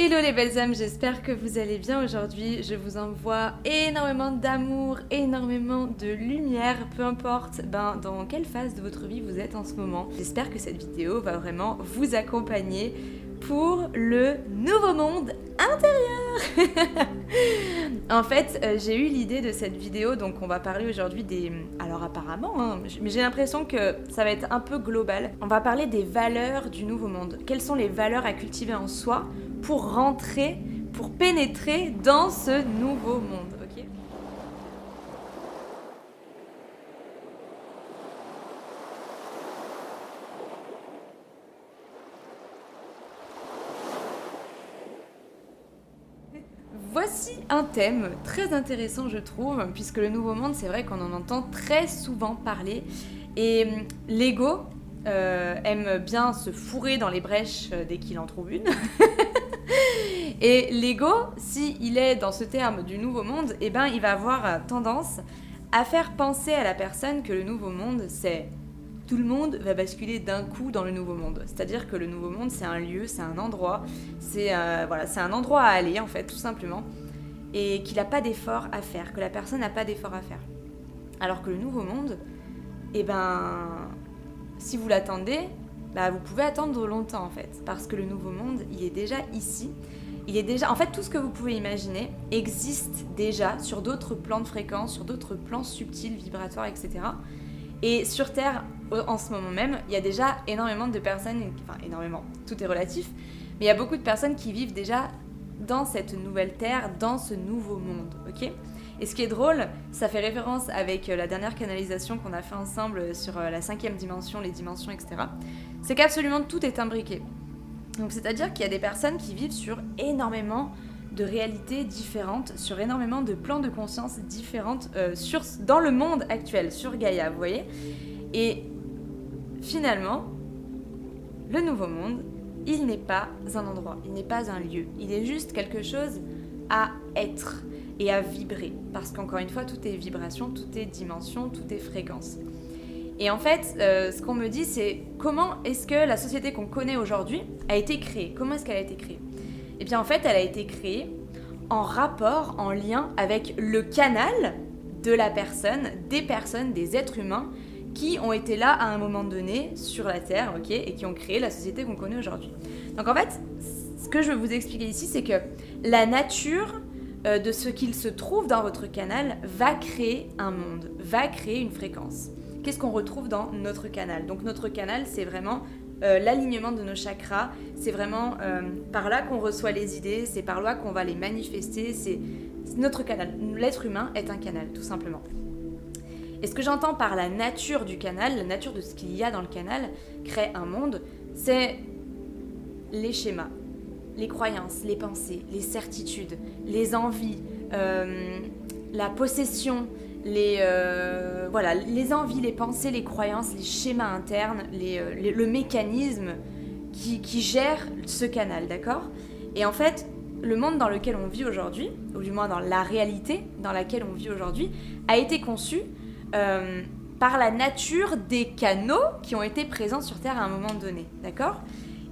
Hello les belles âmes, j'espère que vous allez bien aujourd'hui. Je vous envoie énormément d'amour, énormément de lumière, peu importe dans quelle phase de votre vie vous êtes en ce moment. J'espère que cette vidéo va vraiment vous accompagner pour le nouveau monde intérieur. En fait, j'ai eu l'idée de cette vidéo, donc on va parler aujourd'hui des... Alors apparemment, mais j'ai l'impression que ça va être un peu global. On va parler des valeurs du nouveau monde. Quelles sont les valeurs à cultiver en soi pour rentrer, pour pénétrer dans ce nouveau monde, ok ? Voici un thème très intéressant, je trouve, puisque le nouveau monde, c'est vrai qu'on en entend très souvent parler, et l'ego aime bien se fourrer dans les brèches dès qu'il en trouve une. Et l'ego, s'il est dans ce terme du nouveau monde, eh ben, il va avoir tendance à faire penser à la personne que le nouveau monde, c'est... Tout le monde va basculer d'un coup dans le nouveau monde. C'est-à-dire que le nouveau monde, c'est un lieu, c'est un endroit, c'est un endroit à aller, en fait, tout simplement. Et qu'il n'a pas d'effort à faire, que la personne n'a pas d'effort à faire. Alors que le nouveau monde, eh ben, si vous l'attendez, vous pouvez attendre longtemps, en fait. Parce que le nouveau monde, il est déjà ici. Il est déjà, en fait, tout ce que vous pouvez imaginer existe déjà sur d'autres plans de fréquence, sur d'autres plans subtils, vibratoires, etc. Et sur Terre, en ce moment même, il y a déjà énormément de personnes, enfin énormément, tout est relatif, mais il y a beaucoup de personnes qui vivent déjà dans cette nouvelle Terre, dans ce nouveau monde, ok ? Et ce qui est drôle, ça fait référence avec la dernière canalisation qu'on a fait ensemble sur la 5e dimension, les dimensions, etc. C'est qu'absolument tout est imbriqué. Donc c'est-à-dire qu'il y a des personnes qui vivent sur énormément de réalités différentes, sur énormément de plans de conscience différentes dans le monde actuel, sur Gaïa, vous voyez ? Et finalement, le nouveau monde, il n'est pas un endroit, il n'est pas un lieu, il est juste quelque chose à être et à vibrer. Parce qu'encore une fois, tout est vibration, tout est dimension, tout est fréquence. Et en fait, ce qu'on me dit, c'est comment est-ce que la société qu'on connaît aujourd'hui a été créée ? Comment est-ce qu'elle a été créée ? Eh bien en fait, elle a été créée en rapport, en lien avec le canal de la personne, des êtres humains qui ont été là à un moment donné sur la Terre, ok, et qui ont créé la société qu'on connaît aujourd'hui. Donc en fait, ce que je veux vous expliquer ici, c'est que la nature de ce qu'il se trouve dans votre canal va créer un monde, va créer une fréquence. Qu'est-ce qu'on retrouve dans notre canal ? Donc notre canal, c'est vraiment l'alignement de nos chakras, c'est vraiment par là qu'on reçoit les idées, c'est par là qu'on va les manifester, c'est notre canal. L'être humain est un canal, tout simplement. Et ce que j'entends par la nature du canal, la nature de ce qu'il y a dans le canal, crée un monde, c'est les schémas, les croyances, les pensées, les certitudes, les envies, la possession, les envies, les pensées, les croyances, les schémas internes, le mécanisme qui gère ce canal, d'accord ? Et en fait, le monde dans lequel on vit aujourd'hui, ou du moins dans la réalité dans laquelle on vit aujourd'hui, a été conçu par la nature des canaux qui ont été présents sur Terre à un moment donné, d'accord ?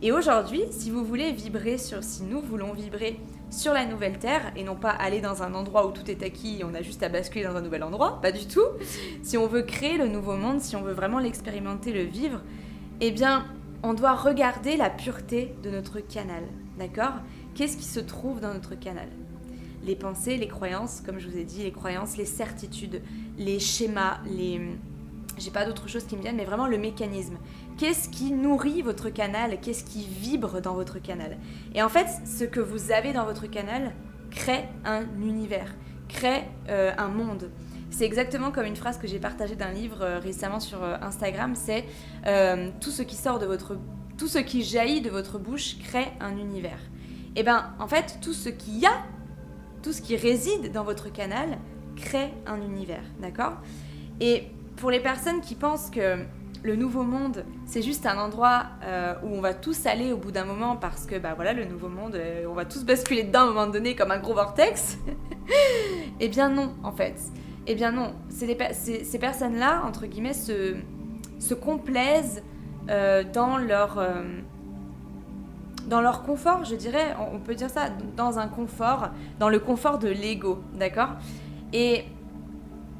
Et aujourd'hui, si nous voulons vibrer sur la nouvelle Terre, et non pas aller dans un endroit où tout est acquis et on a juste à basculer dans un nouvel endroit, pas du tout. Si on veut créer le nouveau monde, si on veut vraiment l'expérimenter, le vivre, eh bien, on doit regarder la pureté de notre canal, d'accord ? Qu'est-ce qui se trouve dans notre canal ? Les pensées, les croyances, comme je vous ai dit, les croyances, les certitudes, les schémas, j'ai pas d'autre chose qui me viennent, mais vraiment le mécanisme. Qu'est-ce qui nourrit votre canal ? Qu'est-ce qui vibre dans votre canal ? Et en fait, ce que vous avez dans votre canal crée un univers, crée un monde. C'est exactement comme une phrase que j'ai partagée d'un livre récemment sur Instagram, c'est tout ce qui jaillit de votre bouche crée un univers. Et bien, en fait, tout ce qui réside dans votre canal crée un univers, d'accord ? Et pour les personnes qui pensent que le nouveau monde, c'est juste un endroit où on va tous aller au bout d'un moment parce que, le nouveau monde, on va tous basculer dedans à un moment donné comme un gros vortex, eh bien non, en fait. Eh bien non, ces personnes-là, entre guillemets, se complaisent dans leur dans leur confort, je dirais, on peut dire ça, dans un confort, dans le confort de l'ego, d'accord? Et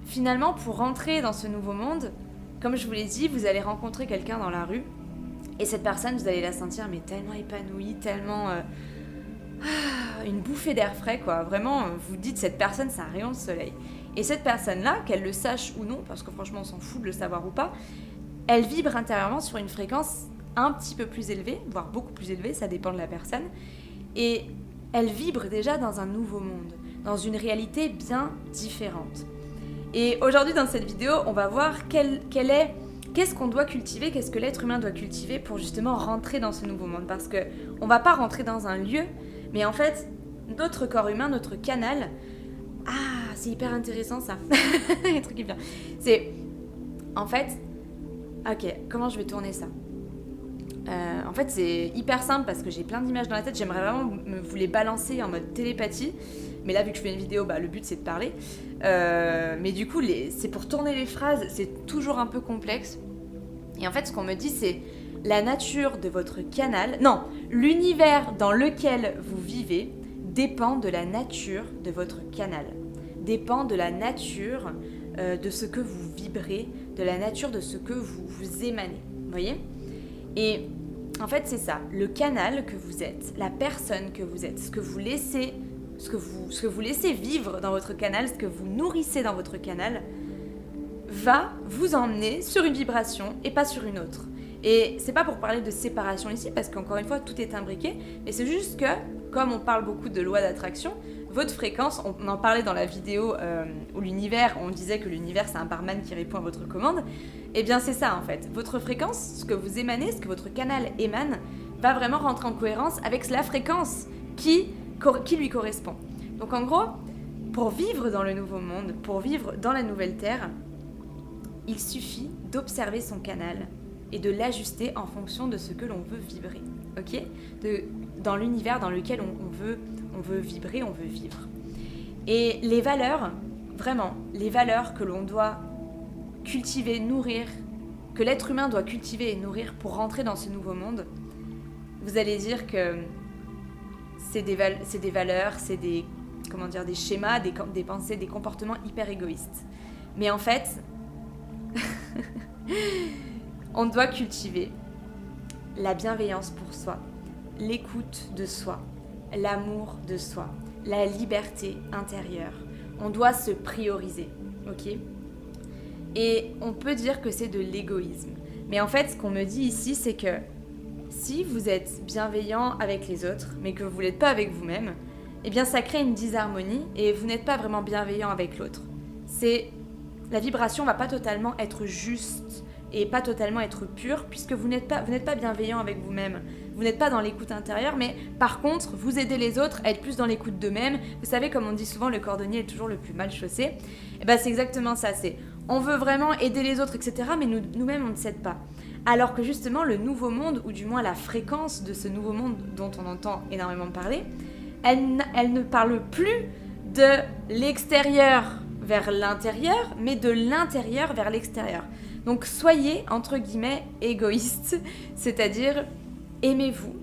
finalement, pour rentrer dans ce nouveau monde, comme je vous l'ai dit, vous allez rencontrer quelqu'un dans la rue, et cette personne, vous allez la sentir mais tellement épanouie, tellement... une bouffée d'air frais, quoi. Vraiment, vous dites, cette personne, c'est un rayon de soleil. Et cette personne-là, qu'elle le sache ou non, parce que franchement, on s'en fout de le savoir ou pas, elle vibre intérieurement sur une fréquence un petit peu plus élevée, voire beaucoup plus élevée, ça dépend de la personne. Et elle vibre déjà dans un nouveau monde, dans une réalité bien différente. Et aujourd'hui, dans cette vidéo, on va voir qu'est-ce qu'on doit cultiver, qu'est-ce que l'être humain doit cultiver pour justement rentrer dans ce nouveau monde. Parce qu'on ne va pas rentrer dans un lieu, mais en fait, notre corps humain, notre canal... Ah, c'est hyper intéressant ça. Un truc hyper... C'est... En fait... Ok, comment je vais tourner ça? En fait, c'est hyper simple parce que j'ai plein d'images dans la tête. J'aimerais vraiment vous les balancer en mode télépathie. Mais là, vu que je fais une vidéo, le but, c'est de parler. Mais du coup, c'est pour tourner les phrases, c'est toujours un peu complexe. Et en fait, ce qu'on me dit, c'est la nature de votre canal... Non, l'univers dans lequel vous vivez dépend de la nature de votre canal. Dépend de la nature de ce que vous vibrez, de la nature de ce que vous émanez. Vous voyez? Et en fait, c'est ça. Le canal que vous êtes, la personne que vous êtes, ce que vous laissez vivre dans votre canal, ce que vous nourrissez dans votre canal, va vous emmener sur une vibration et pas sur une autre. Et c'est pas pour parler de séparation ici, parce qu'encore une fois, tout est imbriqué, mais c'est juste que, comme on parle beaucoup de loi d'attraction, votre fréquence, on en parlait dans la vidéo où l'univers, on disait que l'univers c'est un barman qui répond à votre commande, et bien c'est ça en fait. Votre fréquence, ce que vous émanez, ce que votre canal émane, va vraiment rentrer en cohérence avec la fréquence qui lui correspond. Donc en gros, pour vivre dans le nouveau monde, pour vivre dans la nouvelle terre, il suffit d'observer son canal et de l'ajuster en fonction de ce que l'on veut vibrer, ok? Dans l'univers dans lequel on veut vibrer, on veut vivre. Et les valeurs, vraiment, les valeurs que l'on doit cultiver, nourrir, que l'être humain doit cultiver et nourrir pour rentrer dans ce nouveau monde, vous allez dire que c'est des valeurs, c'est des schémas, des pensées, des comportements hyper égoïstes. Mais en fait, on doit cultiver la bienveillance pour soi, l'écoute de soi, l'amour de soi, la liberté intérieure. On doit se prioriser, ok? Et on peut dire que c'est de l'égoïsme. Mais en fait, ce qu'on me dit ici, c'est que si vous êtes bienveillant avec les autres, mais que vous ne l'êtes pas avec vous-même, eh bien ça crée une disharmonie et vous n'êtes pas vraiment bienveillant avec l'autre. La vibration ne va pas totalement être juste et pas totalement être pure, puisque vous n'êtes pas bienveillant avec vous-même. Vous n'êtes pas dans l'écoute intérieure, mais par contre, vous aidez les autres à être plus dans l'écoute d'eux-mêmes. Vous savez, comme on dit souvent, le cordonnier est toujours le plus mal chaussé. Et ben c'est exactement ça, on veut vraiment aider les autres, etc., mais nous-mêmes, on ne s'aide pas. Alors que justement, le nouveau monde, ou du moins la fréquence de ce nouveau monde dont on entend énormément parler, elle ne parle plus de l'extérieur vers l'intérieur, mais de l'intérieur vers l'extérieur. Donc soyez, entre guillemets, égoïste, c'est-à-dire aimez-vous,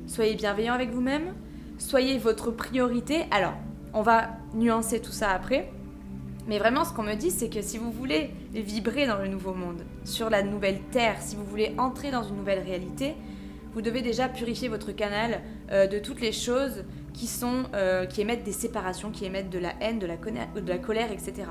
soyez bienveillant avec vous-même, soyez votre priorité. Alors, on va nuancer tout ça après, mais vraiment ce qu'on me dit, c'est que si vous voulez vibrer dans le nouveau monde, sur la nouvelle terre, si vous voulez entrer dans une nouvelle réalité, vous devez déjà purifier votre canal de toutes les choses qui émettent des séparations, qui émettent de la haine, de la colère, etc.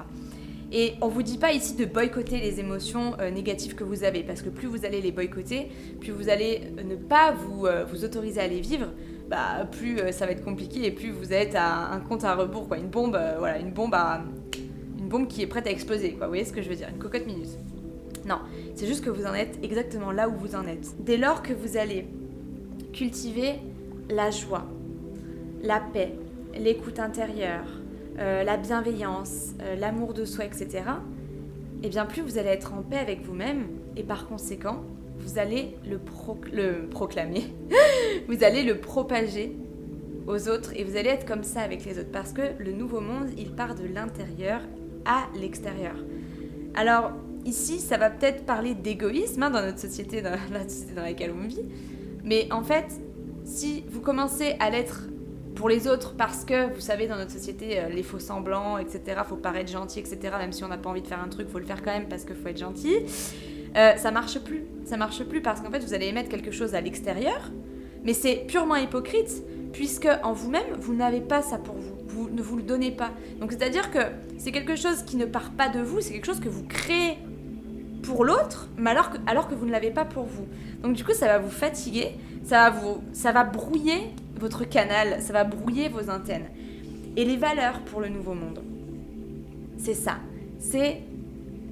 Et on ne vous dit pas ici de boycotter les émotions négatives que vous avez, parce que plus vous allez les boycotter, plus vous allez ne pas vous autoriser à les vivre, plus ça va être compliqué et plus vous êtes à un compte à rebours, quoi. Une bombe qui est prête à exploser, quoi. Vous voyez ce que je veux dire? Une cocotte minute. Non, c'est juste que vous en êtes exactement là où vous en êtes. Dès lors que vous allez cultiver la joie, la paix, l'écoute intérieure, la bienveillance, l'amour de soi, etc., et bien plus vous allez être en paix avec vous-même, et par conséquent, vous allez le proclamer, vous allez le propager aux autres, et vous allez être comme ça avec les autres, parce que le nouveau monde, il part de l'intérieur à l'extérieur. Alors, ici, ça va peut-être parler d'égoïsme dans notre société, dans la société dans laquelle on vit, mais en fait, si vous commencez à l'être pour les autres parce que, vous savez, dans notre société, les faux semblants, etc., faut paraître gentil, etc., même si on n'a pas envie de faire un truc, faut le faire quand même parce qu'il faut être gentil, ça marche plus. Ça marche plus parce qu'en fait, vous allez émettre quelque chose à l'extérieur, mais c'est purement hypocrite, puisque en vous-même, vous n'avez pas ça pour vous. Vous ne vous le donnez pas. Donc, c'est-à-dire que c'est quelque chose qui ne part pas de vous, c'est quelque chose que vous créez pour l'autre, mais alors que vous ne l'avez pas pour vous. Donc du coup, ça va vous fatiguer, ça va brouiller votre canal, ça va brouiller vos antennes. Et les valeurs pour le nouveau monde, c'est ça. C'est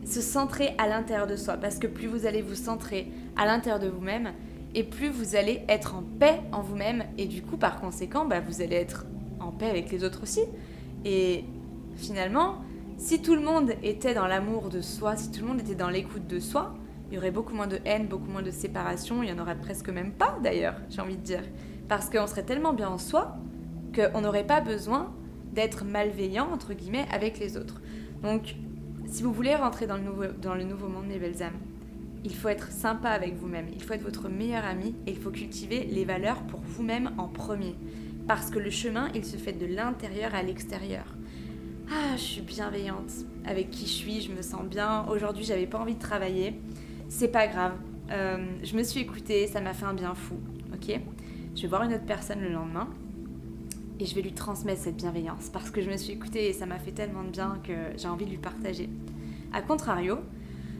se centrer à l'intérieur de soi. Parce que plus vous allez vous centrer à l'intérieur de vous-même, et plus vous allez être en paix en vous-même. Et du coup, par conséquent, vous allez être en paix avec les autres aussi. Et finalement, si tout le monde était dans l'amour de soi, si tout le monde était dans l'écoute de soi, il y aurait beaucoup moins de haine, beaucoup moins de séparation, il n'y en aurait presque même pas d'ailleurs, j'ai envie de dire. Parce qu'on serait tellement bien en soi qu'on n'aurait pas besoin d'être malveillant, entre guillemets, avec les autres. Donc, si vous voulez rentrer dans le nouveau monde, mes belles âmes, il faut être sympa avec vous-même, il faut être votre meilleur ami et il faut cultiver les valeurs pour vous-même en premier. Parce que le chemin, il se fait de l'intérieur à l'extérieur. Ah, je suis bienveillante avec qui je suis, je me sens bien. Aujourd'hui, j'avais pas envie de travailler. C'est pas grave. Je me suis écoutée, ça m'a fait un bien fou. Ok ? Je vais voir une autre personne le lendemain et je vais lui transmettre cette bienveillance parce que je me suis écoutée et ça m'a fait tellement de bien que j'ai envie de lui partager. A contrario,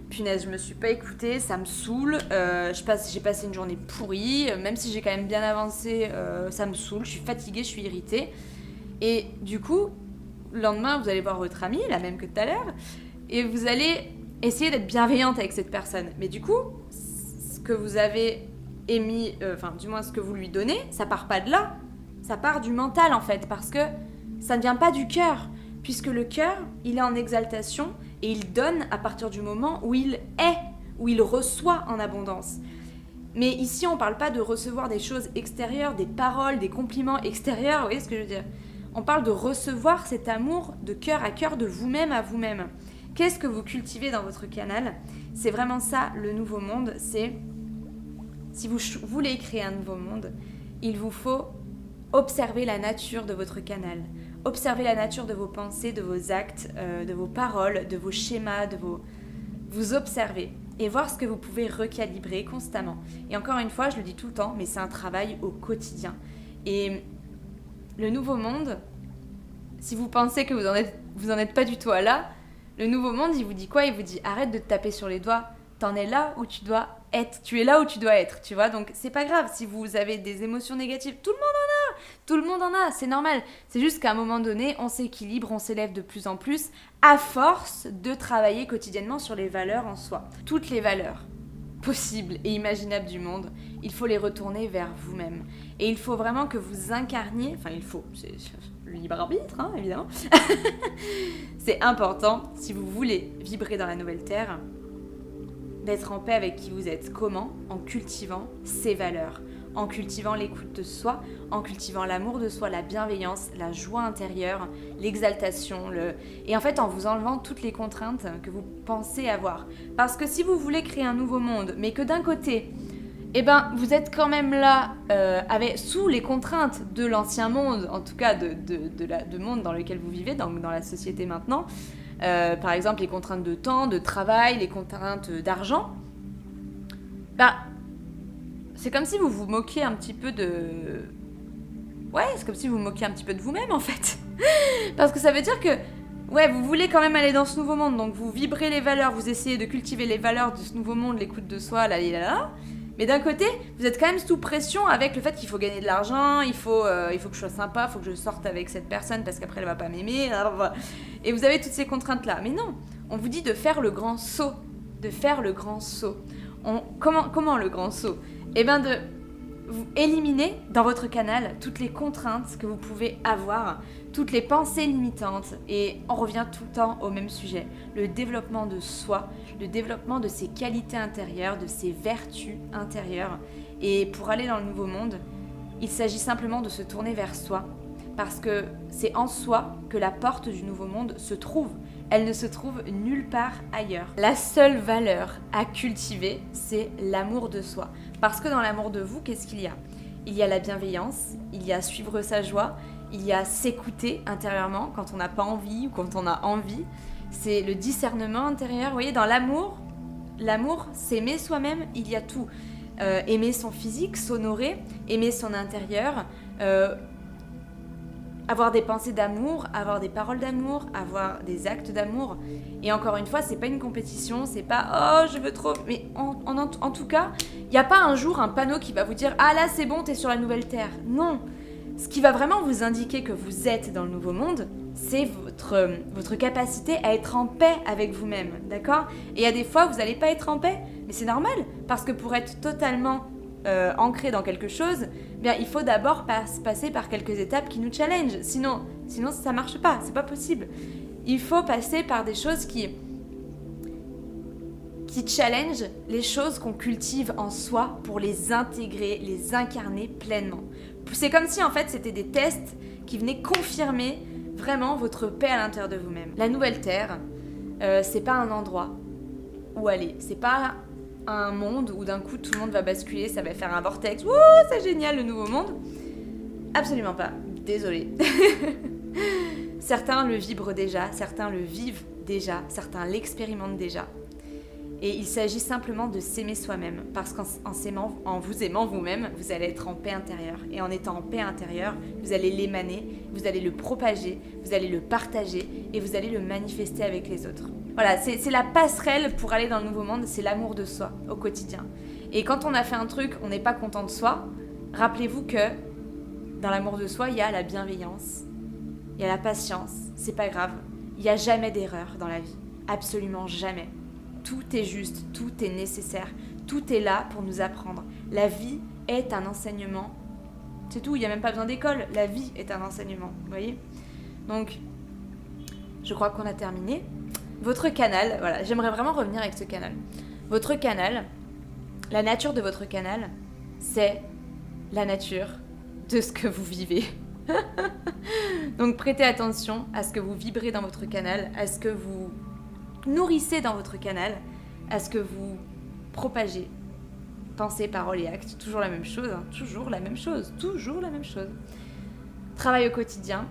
punaise, je me suis pas écoutée, ça me saoule. J'ai passé une journée pourrie, même si j'ai quand même bien avancé, ça me saoule. Je suis fatiguée, je suis irritée. Et du coup, le lendemain, vous allez voir votre amie, la même que tout à l'heure, et vous allez essayer d'être bienveillante avec cette personne. Mais du coup, ce que vous avez émis, du moins ce que vous lui donnez, ça part pas de là. Ça part du mental en fait, parce que ça ne vient pas du cœur. Puisque le cœur, il est en exaltation et il donne à partir du moment où il est, où il reçoit en abondance. Mais ici, on parle pas de recevoir des choses extérieures, des paroles, des compliments extérieurs, vous voyez ce que je veux dire ? On parle de recevoir cet amour de cœur à cœur de vous-même à vous-même. Qu'est-ce que vous cultivez dans votre canal ? C'est vraiment ça, le nouveau monde. C'est, si vous voulez créer un nouveau monde, il vous faut observer la nature de votre canal. Observer la nature de vos pensées, de vos actes, de vos paroles, de vos schémas, vous observer et voir ce que vous pouvez recalibrer constamment. Et encore une fois, je le dis tout le temps, mais c'est un travail au quotidien. Et le nouveau monde, si vous pensez que vous en êtes pas du tout à là, le nouveau monde, il vous dit quoi ? Il vous dit arrête de te taper sur les doigts, t'en es là où tu dois être, tu es là où tu dois être, tu vois ? Donc c'est pas grave si vous avez des émotions négatives, tout le monde en a, c'est normal. C'est juste qu'à un moment donné, on s'équilibre, on s'élève de plus en plus à force de travailler quotidiennement sur les valeurs en soi. Toutes les valeurs possibles et imaginables du monde, il faut les retourner vers vous-même. Et il faut vraiment que vous incarniez, c'est le libre arbitre, hein, évidemment. C'est important, si vous voulez vibrer dans la nouvelle terre, d'être en paix avec qui vous êtes. Comment ? En cultivant ces valeurs, en cultivant l'écoute de soi, en cultivant l'amour de soi, la bienveillance, la joie intérieure, l'exaltation, et en fait en vous enlevant toutes les contraintes que vous pensez avoir. Parce que si vous voulez créer un nouveau monde, mais que d'un côté, vous êtes quand même là sous les contraintes de l'ancien monde, en tout cas de monde dans lequel vous vivez, dans la société maintenant, par exemple les contraintes de temps, de travail, les contraintes d'argent, c'est comme si vous vous moquiez un petit peu de... Ouais, c'est comme si vous vous moquiez un petit peu de vous-même en fait. Parce que ça veut dire que, vous voulez quand même aller dans ce nouveau monde, donc vous vibrez les valeurs, vous essayez de cultiver les valeurs de ce nouveau monde, l'écoute de soi, mais d'un côté, vous êtes quand même sous pression avec le fait qu'il faut gagner de l'argent, il faut que je sois sympa, il faut que je sorte avec cette personne parce qu'après elle va pas m'aimer, et vous avez toutes ces contraintes-là. Mais non, on vous dit de faire le grand saut, Comment le grand saut ? De vous éliminer dans votre canal toutes les contraintes que vous pouvez avoir, toutes les pensées limitantes. Et on revient tout le temps au même sujet, le développement de soi, le développement de ses qualités intérieures, de ses vertus intérieures. Et pour aller dans le nouveau monde, il s'agit simplement de se tourner vers soi, parce que c'est en soi que la porte du nouveau monde se trouve. Elle ne se trouve nulle part ailleurs. La seule valeur à cultiver, c'est l'amour de soi. Parce que dans l'amour de vous, qu'est-ce qu'il y a ? il y a la bienveillance, il y a suivre sa joie, il y a s'écouter intérieurement quand on n'a pas envie ou quand on a envie. C'est le discernement intérieur. Vous voyez, dans l'amour, c'est aimer soi-même, il y a tout. Aimer son physique, s'honorer, aimer son intérieur, avoir des pensées d'amour, avoir des paroles d'amour, avoir des actes d'amour. Et encore une fois, c'est pas une compétition, c'est pas « oh, je veux trop ». Mais en tout cas, il n'y a pas un jour un panneau qui va vous dire « ah là, c'est bon, t'es sur la nouvelle terre ». Non. Ce qui va vraiment vous indiquer que vous êtes dans le nouveau monde, c'est votre capacité à être en paix avec vous-même, d'accord ? Et il y a des fois, vous n'allez pas être en paix, mais c'est normal, parce que pour être totalement ancré dans quelque chose, bien, il faut d'abord passer par quelques étapes qui nous challengent. Sinon ça ne marche pas, c'est pas possible. Il faut passer par des choses qui challengent les choses qu'on cultive en soi pour les intégrer, les incarner pleinement. C'est comme si en fait c'était des tests qui venaient confirmer vraiment votre paix à l'intérieur de vous-même. La nouvelle terre, c'est pas un endroit où aller, c'est pas un monde où d'un coup tout le monde va basculer, ça va faire un vortex, wouh, c'est génial le nouveau monde. Absolument pas, désolée. Certains le vibrent déjà, certains le vivent déjà, certains l'expérimentent déjà. Et il s'agit simplement de s'aimer soi-même, parce en vous aimant vous-même, vous allez être en paix intérieure. Et en étant en paix intérieure, vous allez l'émaner, vous allez le propager, vous allez le partager et vous allez le manifester avec les autres. Voilà, c'est la passerelle pour aller dans le nouveau monde, c'est l'amour de soi au quotidien. Et quand on a fait un truc, on n'est pas content de soi, rappelez-vous que dans l'amour de soi, il y a la bienveillance, il y a la patience, c'est pas grave, il n'y a jamais d'erreur dans la vie, absolument jamais. Tout est juste, tout est nécessaire, tout est là pour nous apprendre. La vie est un enseignement, c'est tout, il n'y a même pas besoin d'école, la vie est un enseignement, vous voyez ? Donc, je crois qu'on a terminé. Votre canal, voilà, j'aimerais vraiment revenir avec ce canal. Votre canal, la nature de votre canal, c'est la nature de ce que vous vivez. Donc prêtez attention à ce que vous vibrez dans votre canal, à ce que vous nourrissez dans votre canal, à ce que vous propagez. Pensée, parole et acte, toujours la même chose, hein, toujours la même chose. Travail au quotidien,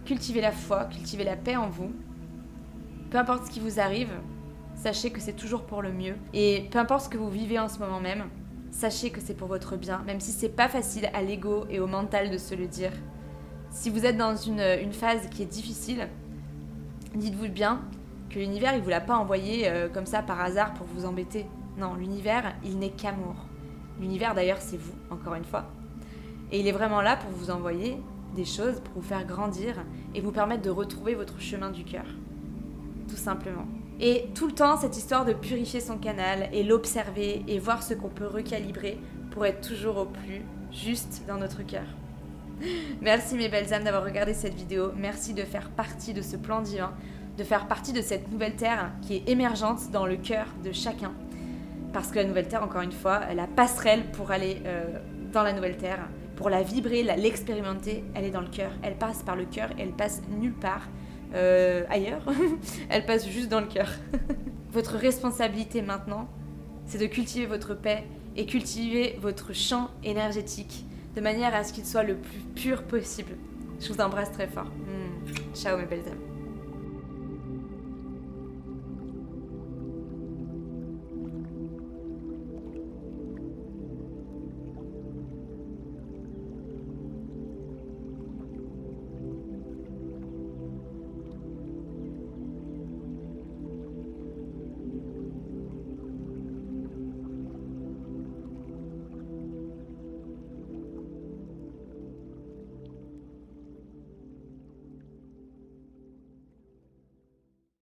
cultivez la foi, cultivez la paix en vous. Peu importe ce qui vous arrive, sachez que c'est toujours pour le mieux. Et peu importe ce que vous vivez en ce moment même, sachez que c'est pour votre bien, même si c'est pas facile à l'ego et au mental de se le dire. Si vous êtes dans une phase qui est difficile, dites-vous bien que l'univers, il vous l'a pas envoyé comme ça par hasard pour vous embêter. Non, l'univers, il n'est qu'amour. L'univers, d'ailleurs, c'est vous, encore une fois. Et il est vraiment là pour vous envoyer des choses, pour vous faire grandir et vous permettre de retrouver votre chemin du cœur. Tout simplement. Et tout le temps, cette histoire de purifier son canal et l'observer et voir ce qu'on peut recalibrer pour être toujours au plus juste dans notre cœur. Merci mes belles âmes d'avoir regardé cette vidéo. Merci de faire partie de ce plan divin, de faire partie de cette nouvelle terre qui est émergente dans le cœur de chacun. Parce que la nouvelle terre, encore une fois, la passerelle pour aller dans la nouvelle terre, pour la vibrer, l'expérimenter, elle est dans le cœur. Elle passe par le cœur et elle passe nulle part ailleurs. Elle passe juste dans le cœur. Votre responsabilité maintenant, c'est de cultiver votre paix et cultiver votre champ énergétique de manière à ce qu'il soit le plus pur possible. Je vous embrasse très fort. Ciao mes belles âmes.